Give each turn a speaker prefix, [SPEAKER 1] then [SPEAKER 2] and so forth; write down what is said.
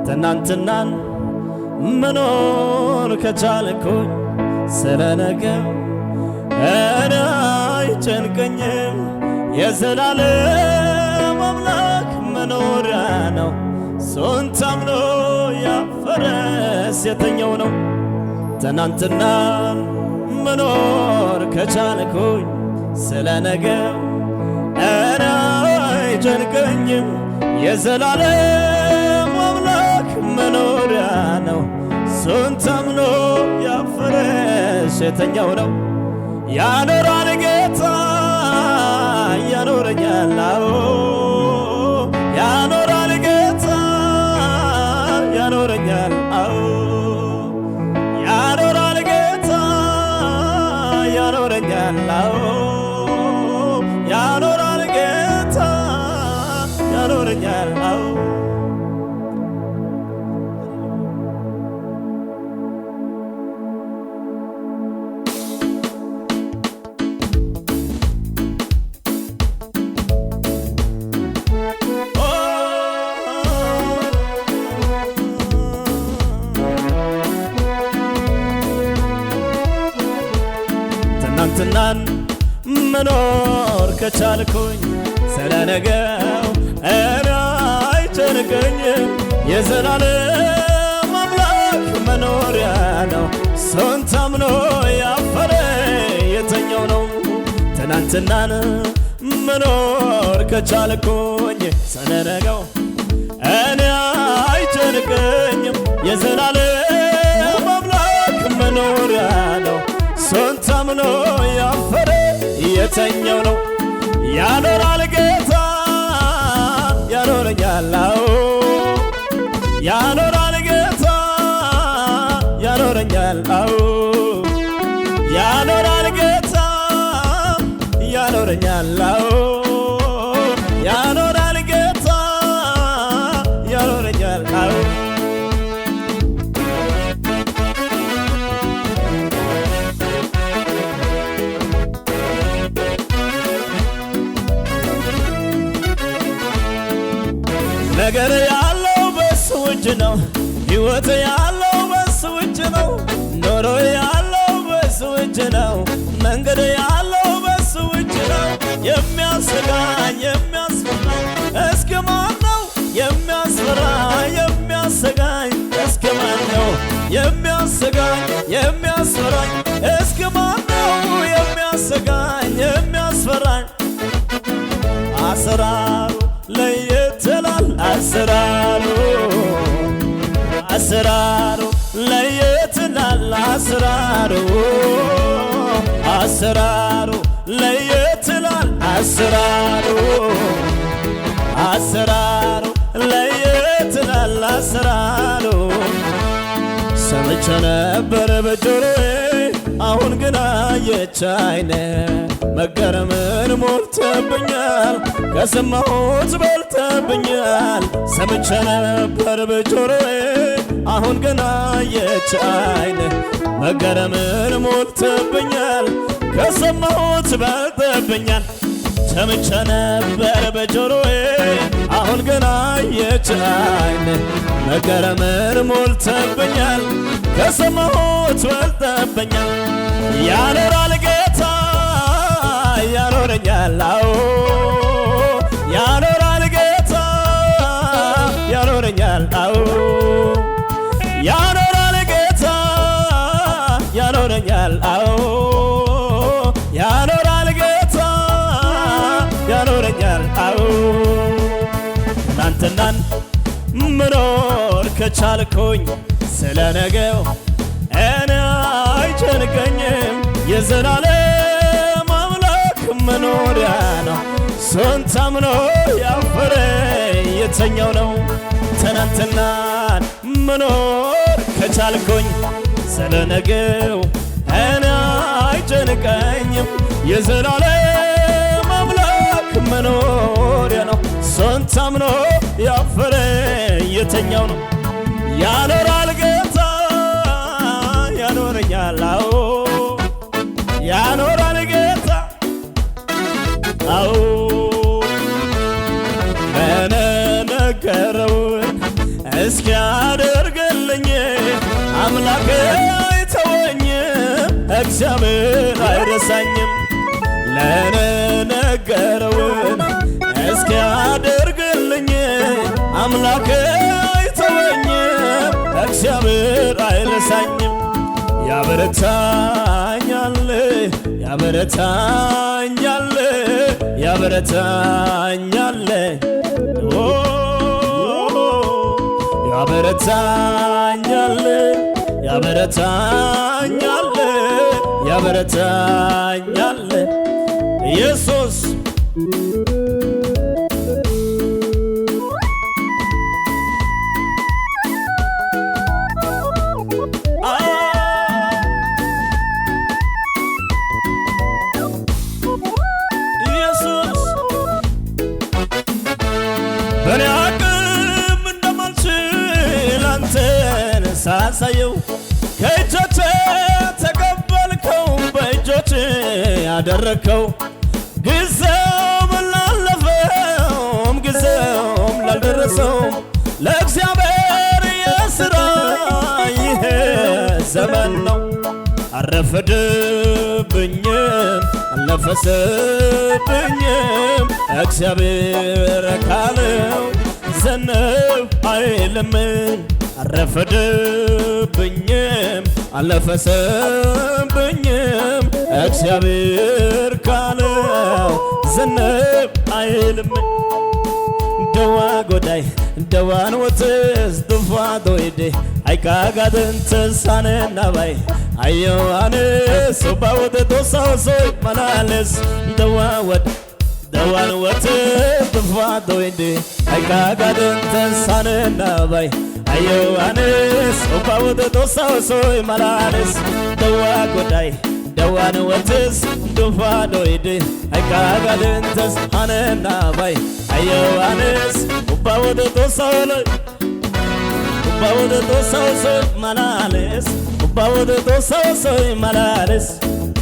[SPEAKER 1] ትናንትናን መኖር ከቻልኩኝ ስለ ነገው እኔ አይጨንቀኝም። የዘላለም አምላክ መኖሪያ ነው። እሱን ታምኖ ያፈረስ የተኛው ነው። ትናንትናን መኖር ከቻልኩኝ ስለ ነገው እኔ አይጨንቀኝም። የዘላለም አምላክ መኖሪያ ነው። እሱን ታምኖ ያፈረስ የተኛው ነው። ያኖራል ጌታ ያኖረኛል፣ ያኖራል ጌታ ያኖረኛል፣ ያኖራል ጌታ ያኖረኛል፣ ያኖራል ጌታ ያኖረኛል። ትናንትናን መኖር ከቻልኩኝ ስለ ነገው እኔ አይጨንቀኝም። የዘላለም አምላክ መኖሪያ ነው። እሱን ታምኖ ያፈረ የተኛው ነው። ትናንትናን መኖር ከቻልኩኝ ስለ ነገው እኔ አይጨንቀኝም። የዘላለም አምላክ መኖሪያ ነው። እሱን ታምኖ ያፈረ የተኛው ነው። ያኖራል ጌታ ያኖረኛል፣ ያኖራል ጌታ ያኖረኛል፣ ያኖራል ጌታ ያኖረኛል፣ ያኖራል ጌታ ያኖረኛል። ነገር ያለው በሱ እጅ ነው። ሕይወት ያለው በሱ እጅ ነው። ኖሮ ያለው በሱ እጅ ነው። መንገድ ያለው በሱ እጅ ነው። የሚያሰጋኝ የሚያስፈራኝ እስከ ማን ነው? የሚያስፈራኝ የሚያሰጋኝ እስከ ማን ነው? የሚያሰጋኝ የሚያስፈራኝ እስከ ማን ነው? የሚያሰጋኝ የሚያስፈራኝ አሰራሩ ለየት ይላል። አሰራሩ አሰራሩ ለየት ይላል። አሰራሩ አሰራሩ ለየት ይላል። አሰራሩ አሰራሩ ለየት ይላል። አሰራሩ ሰምቼ ነበር በጆሮዬ አሁን ግን አየች ዓይኔ። መገረምን ሞልተብኛል ከሰማሁት በልተብኛል። ሰምቼ ነበር በጆሮዬ አሁን ግን አየች ዓይኔ። መገረምን ሞልተብኛል ከሰማሁት በልተብኛል። ሰምቼ ነበር በጆሮዬ አሁን ግን አየች ዓይኔ። መገረምን ሞልተብኛል ከሰማሁት በልተብኛል። ያኖራል ጌታ ያኖረኛል፣ ያኖራል ጌታ ያኖረኛል፣ ያኖራል ጌታ ያኖረኛል፣ ያኖራል ጌታ ያኖረኛል። ትናንትናን መኖር ከቻልኩኝ ስለ ነገው እኔ አይጨንቀኝም። የዘላለም አምላክ መኖሪያ ነው። እሱን ታምኖ ያፈረ የተኛው ነው። ትናንትናን መኖር ከቻልኩኝ ስለ ነገው እኔ አይጨንቀኝም። የዘላለም አምላክ መኖሪያ ነው። እሱን ታምኖ ያፈረ የተኛው ነው። ያኖራል ጌታ ያኖረኛል፣ ያኖራል ጌታ እስኪያደርግልኝ አምላኬ አይተወኝም፣ እግዚአብሔር አይረሳኝም። ለኔ ነገረውን እስኪያደርግልኝ አምላኬ አይተወኝም፣ እግዚአብሔር አይረሳኝም። ያበረታኛል ያበረታኛል ያበረታኛል ያበረታኛል ያበረታኛል ያበረታኛል ኢየሱስ በኔ አቅም እንደማልችል አንተን ሳሳየው ከእጆቼ ተቀበልከው በእጆቼ ያደረግከው ጊዜውም ላለፈውም ጊዜውም ላልደረሰውም ለእግዚአብሔር የሥራ ይሄ ዘመን ነው። አረፈደብኝም አልነፈሰብኝም እግዚአብሔር ካለው ዘነብ አይልም። አረፈደብኝም አልነፈሰብኝም እግዚአብሔር ካለው ዘነብ አይልም። ደዋ ጎዳይ ደዋን ወትስ ዱፋ ዶይዴ አይካጋድን ተሳነናባይ አየዋንስ ባወደ ዶሳውሶይ መላለስ ደዋን ወትስ ዱፋ ዶይዴ አይካጋድን ተሳነናባይ አየዋንስ ባወደ ዶሳውሶይ መላለስ ደዋ ጎዳይ ደዋን ወትስ ዱፋ ዶይዴ አይካጋድን ተሳነናባይ አየዋንስ ባወደ ዶሳውሶይ ባወደ ዶሳውሶይ መላለስ ባወደ ዶሳውሶይ መላለስ